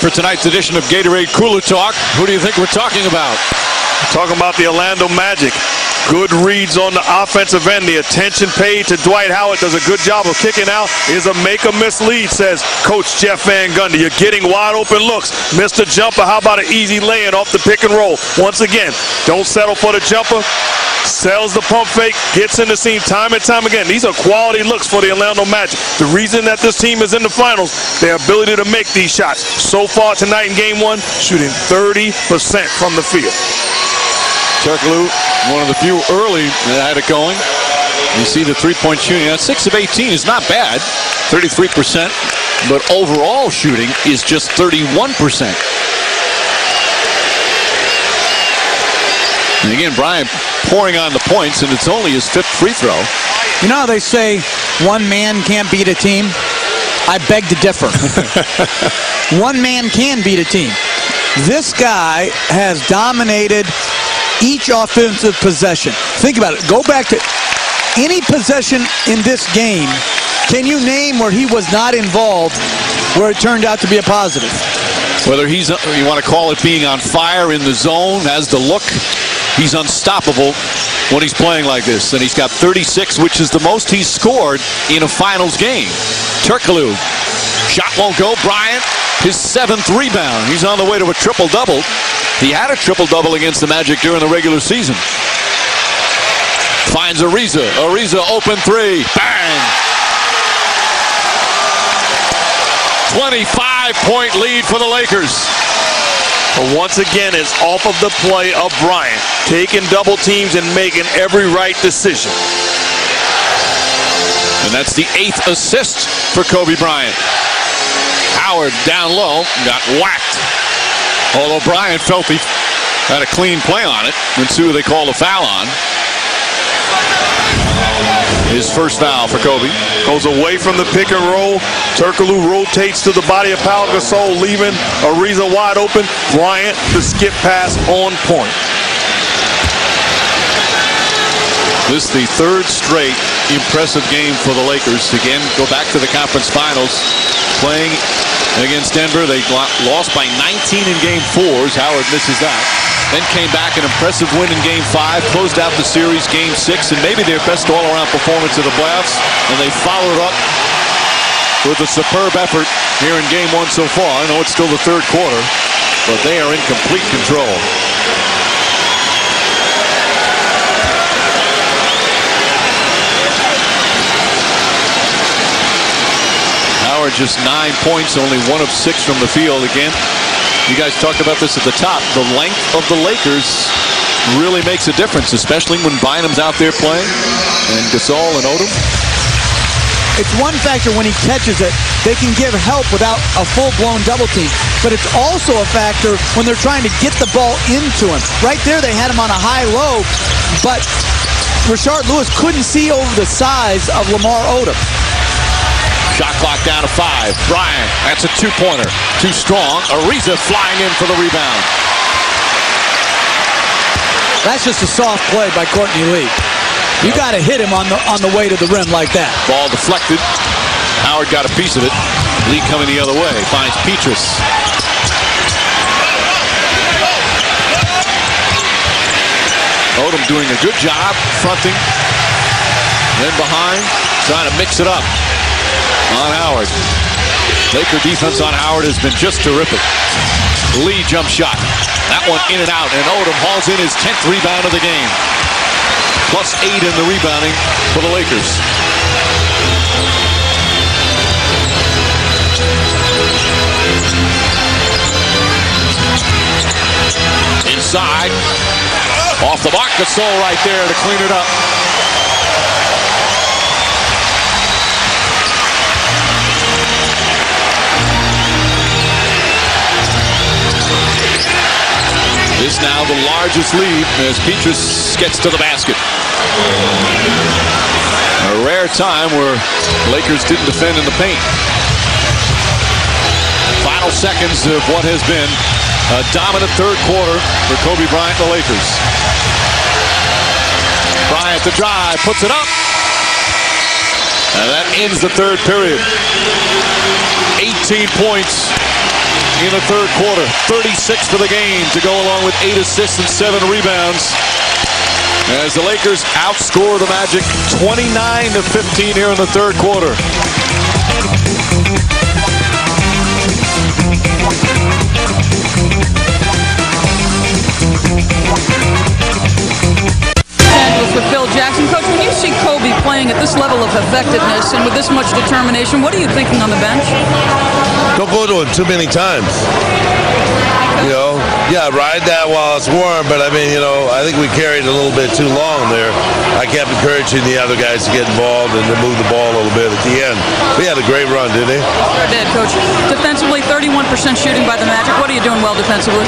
for tonight's edition of Gatorade Cooler Talk. Who do you think we're talking about? Talking about the Orlando Magic. Good reads on the offensive end. The attention paid to Dwight Howard. Does a good job of kicking out. Is a make-a-miss lead, says Coach Jeff Van Gundy. You're getting wide open looks. Missed the jumper. How about an easy lay-in off the pick and roll? Once again, don't settle for the jumper. Sells the pump fake. Gets in the scene time and time again. These are quality looks for the Orlando Magic. The reason that this team is in the finals, their ability to make these shots. So far tonight in Game 1, shooting 30% from the field. Turkoglu, one of the few early that had it going. You see the three-point shooting. Now, 6 of 18 is not bad, 33%, but overall shooting is just 31%. And again, Bryant pouring on the points, and it's only his 5th free throw. You know how they say one man can't beat a team? I beg to differ. One man can beat a team. This guy has dominated each offensive possession. Think about it. Go back to any possession in this game. Can you name where he was not involved, where it turned out to be a positive? Whether he's, you want to call it being on fire in the zone, has the look, he's unstoppable when he's playing like this. And he's got 36, which is the most he's scored in a finals game. Turkoglu, shot won't go. Bryant, his 7th rebound. He's on the way to a triple-double. He had a triple-double against the Magic during the regular season. Finds Ariza. Ariza open 3. Bang! 25-point lead for the Lakers. But once again, it's off of the play of Bryant, taking double teams and making every right decision. And that's the 8th assist for Kobe Bryant. Howard down low, got whacked. Although Bryant felt he had a clean play on it, and see who they called a foul on. His first foul for Kobe. Goes away from the pick and roll. Turkoglu rotates to the body of Pau Gasol, leaving Ariza wide open. Bryant, the skip pass on point. This is the 3rd straight impressive game for the Lakers. Again, go back to the conference finals. Playing against Denver, they lost by 19 in Game 4. Howard misses that. Then came back an impressive win in Game 5, closed out the series Game 6, and maybe their best all-around performance of the playoffs. And they followed up with a superb effort here in Game 1 so far. I know it's still the 3rd quarter, but they are in complete control. Howard just 9 points, only 1 of 6 from the field. Again, you guys talked about this at the top. The length of the Lakers really makes a difference, especially when Bynum's out there playing and Gasol and Odom. It's one factor when he catches it, they can give help without a full-blown double team. But it's also a factor when they're trying to get the ball into him. Right there, they had him on a high-low, but Rashard Lewis couldn't see over the size of Lamar Odom. Shot clock down to 5. Bryant, that's a 2-pointer. Too strong. Ariza flying in for the rebound. That's just a soft play by Courtney Lee. You got to hit him on the way to the rim like that. Ball deflected. Howard got a piece of it. Lee coming the other way. Finds Petrus. Odom doing a good job fronting. Then behind, trying to mix it up on Howard. Laker defense on Howard has been just terrific. Lee jump shot. That one in and out, and Odom hauls in his 10th rebound of the game. Plus 8 in the rebounding for the Lakers. Inside. Off the mark, Gasol right there to clean it up. This now the largest lead as Petrus gets to the basket. A rare time where Lakers didn't defend in the paint. Final seconds of what has been a dominant 3rd quarter for Kobe Bryant and the Lakers. Bryant to drive, puts it up. And that ends the 3rd period. 18 points in the third quarter. 36 for the game to go along with 8 assists and 7 rebounds. As the Lakers outscore the Magic 29-15 here in the third quarter. For Phil Jackson. Coach, when you see Kobe playing at this level of effectiveness and with this much determination, what are you thinking on the bench? Don't go to him too many times. You know, yeah, ride that while it's warm, but I mean, you know, I think we carried a little bit too long there. I kept encouraging the other guys to get involved and to move the ball a little bit at the end. We had a great run, didn't he? Sure did, Coach. Defensively, 31% shooting by the Magic. What are you doing well defensively?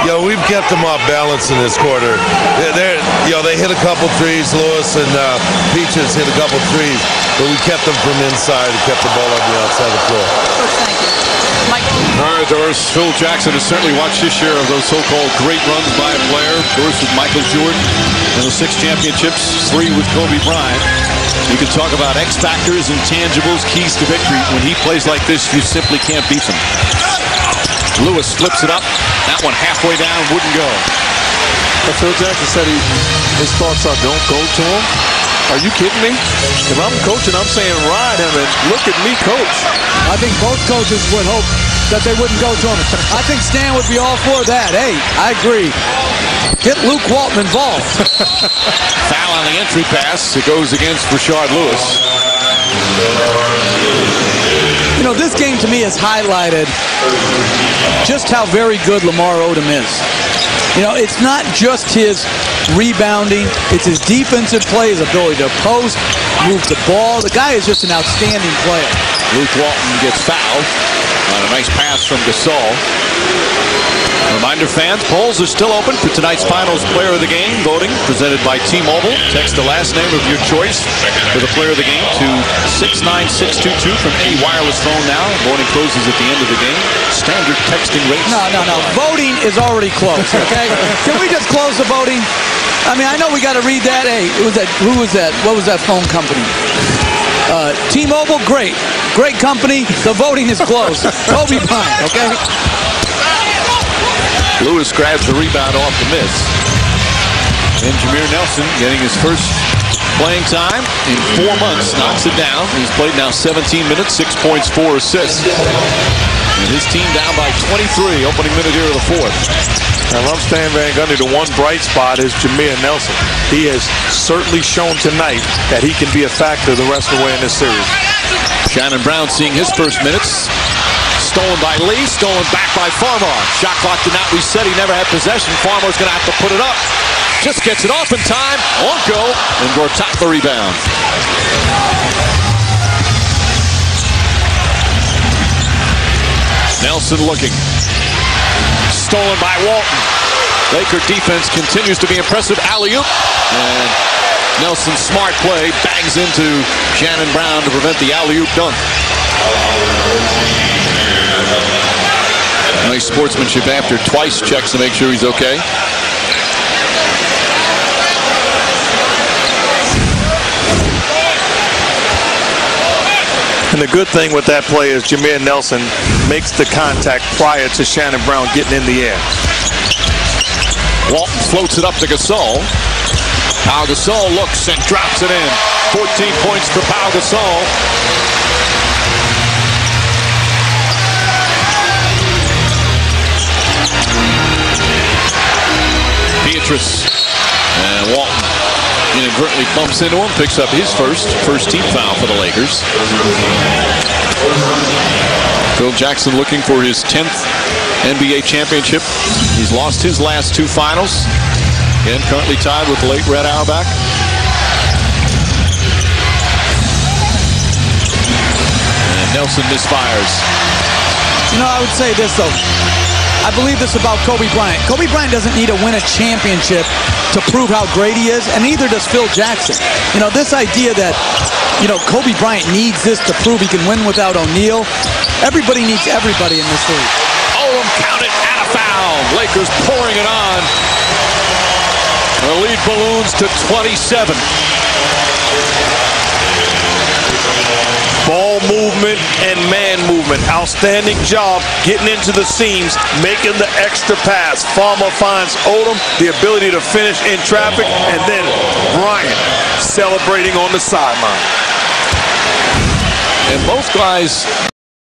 You know, we've kept them off balance in this quarter. You know, they hit a couple threes. Lewis and Peaches hit a couple threes, but we kept them from inside and kept the ball on the outside of the floor. Coach, thank you. Mike. All right, Doris. Phil Jackson has certainly watched his share of those so-called great runs by a player. Doris with Michael Jordan and the 6 championships, 3 with Kobe Bryant. You can talk about X factors, intangibles, keys to victory. When he plays like this, you simply can't beat him. Lewis flips it up. That one halfway down, wouldn't go. But Phil Jackson said his thoughts are don't go to him. Are you kidding me? If I'm coaching, I'm saying ride him and look at me, coach. I think both coaches would hope that they wouldn't go to him. I think Stan would be all for that. Hey, I agree. Get Luke Walton involved. Foul on the entry pass. It goes against Rashard Lewis. You know, this game to me has highlighted just how very good Lamar Odom is. You know, it's not just his rebounding, it's his defensive play, his ability to post, move the ball. The guy is just an outstanding player. Luke Walton gets fouled on a nice pass from Gasol. Reminder fans, polls are still open for tonight's finals player of the game voting presented by T-Mobile. Text the last name of your choice for the player of the game to 69622 from any wireless phone now. Voting closes at the end of the game. Standard texting rates. No. Voting is already closed, okay? Can we just close the voting? I mean, I know we got to read that. Hey, who was that? What was that phone company? T-Mobile, great company. The voting is closed. Kobe Bryant, okay? Lewis grabs the rebound off the miss. And Jameer Nelson getting his first playing time in 4 months. Knocks it down. He's played now 17 minutes, 6 points, 4 assists. And his team down by 23, opening minute here of the fourth. Now, I'm Stan Van Gundy. The one bright spot is Jameer Nelson. He has certainly shown tonight that he can be a factor the rest of the way in this series. Shannon Brown seeing his first minutes. Stolen by Lee, stolen back by Farmar. Shot clock did not reset. He never had possession. Farmar's going to have to put it up. Just gets it off in time. Won't go. And Gortat the rebound. Nelson looking. Stolen by Walton. Laker defense continues to be impressive. Alley-oop. And Nelson's smart play bangs into Shannon Brown to prevent the alley-oop dunk. Nice sportsmanship after twice checks to make sure he's okay. And the good thing with that play is Jameer Nelson makes the contact prior to Shannon Brown getting in the air. Walton floats it up to Gasol. Pau Gasol looks and drops it in. 14 points for Pau Gasol. Beatrice and Walton inadvertently bumps into him, picks up his first team foul for the Lakers. Phil Jackson looking for his 10th NBA championship. He's lost his last 2 finals. Again, currently tied with the late Red Auerbach. And Nelson misfires. You know, I would say this, though. I believe this about Kobe Bryant. Kobe Bryant doesn't need to win a championship to prove how great he is, and neither does Phil Jackson. You know, this idea that, you know, Kobe Bryant needs this to prove he can win without O'Neal. Everybody needs everybody in this league. Oh, count it, and a foul. Lakers pouring it on. The lead balloons to 27. Ball movement and man movement. Outstanding job getting into the seams, making the extra pass. Farmer finds Odom the ability to finish in traffic, and then Bryant celebrating on the sideline. And both guys